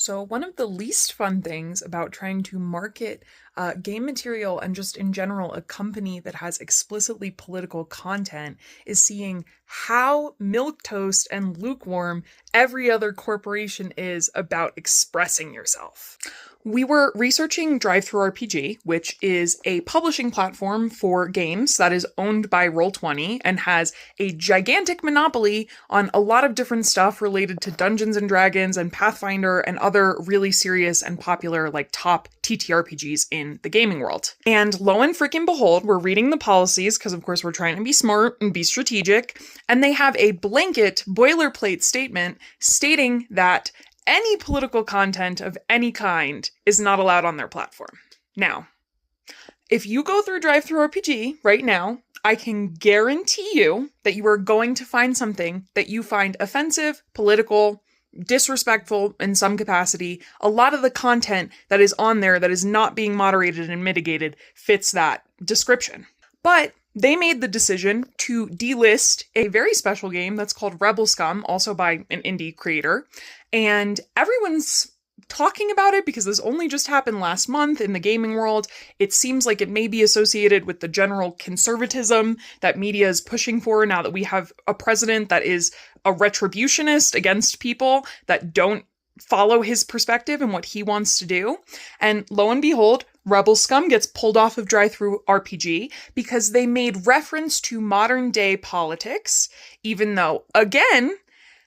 So, one of the least fun things about trying to market game material and just in general a company that has explicitly political content is seeing how milquetoast and lukewarm every other corporation is about expressing yourself. We were researching DriveThruRPG, which is a publishing platform for games that is owned by Roll20 and has a gigantic monopoly on a lot of different stuff related to Dungeons and Dragons and Pathfinder and other really serious and popular, like, top TTRPGs in the gaming world. And lo and freaking behold, we're reading the policies because, of course, we're trying to be smart and be strategic, and they have a blanket boilerplate statement stating that any political content of any kind is not allowed on their platform. Now, if you go through DriveThruRPG right now, I can guarantee you that you are going to find something that you find offensive, political, disrespectful in some capacity. A lot of the content that is on there that is not being moderated and mitigated fits that description. But they made the decision to delist a very special game that's called Rebel Scum, also by an indie creator. And everyone's talking about it because this only just happened last month in the gaming world. It seems like it may be associated with the general conservatism that media is pushing for now that we have a president that is a retributionist against people that don't follow his perspective and what he wants to do. And lo and behold, Rebel Scum gets pulled off of DriveThruRPG because they made reference to modern day politics, even though, again,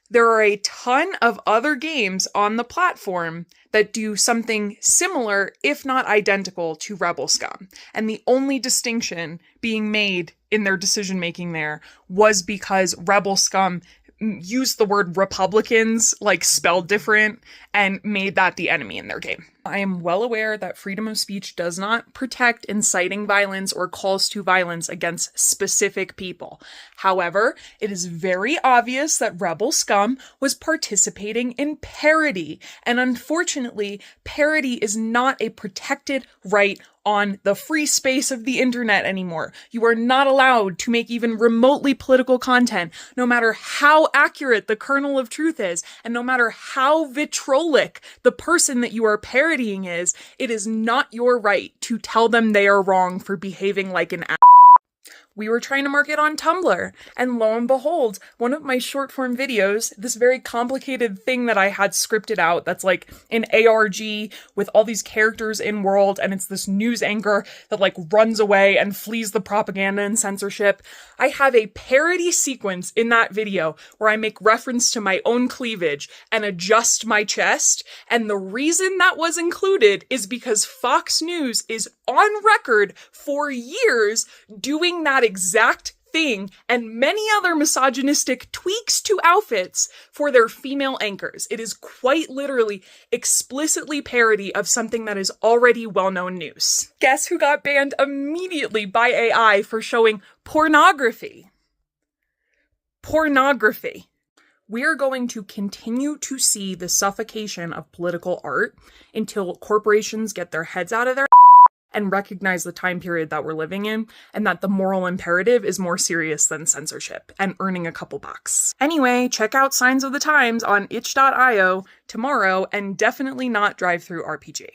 there are a ton of other games on the platform that do something similar, if not identical, to Rebel Scum. And the only distinction being made in their decision making there was because Rebel Scum used the word Republicans, like spelled different, and made that the enemy in their game. I am well aware that freedom of speech does not protect inciting violence or calls to violence against specific people. However, it is very obvious that Rebel Scum was participating in parody, and unfortunately, parody is not a protected right on the free space of the internet anymore. You are not allowed to make even remotely political content, no matter how accurate the kernel of truth is, and no matter how vitrolic the person that you are parodying is, it is not your right to tell them they are wrong for behaving like an We were trying to market on Tumblr, and lo and behold, one of my short form videos, this very complicated thing that I had scripted out that's like an ARG with all these characters in world, and it's this news anchor that like runs away and flees the propaganda and censorship. I have a parody sequence in that video where I make reference to my own cleavage and adjust my chest, and the reason that was included is because Fox News is on record for years doing that exact thing and many other misogynistic tweaks to outfits for their female anchors. It is quite literally explicitly parody of something that is already well-known news. Guess who got banned immediately by AI for showing pornography? Pornography. We are going to continue to see the suffocation of political art until corporations get their heads out of their and recognize the time period that we're living in, and that the moral imperative is more serious than censorship and earning a couple bucks. Anyway, check out Signs of the Times on itch.io tomorrow, and definitely not DriveThruRPG.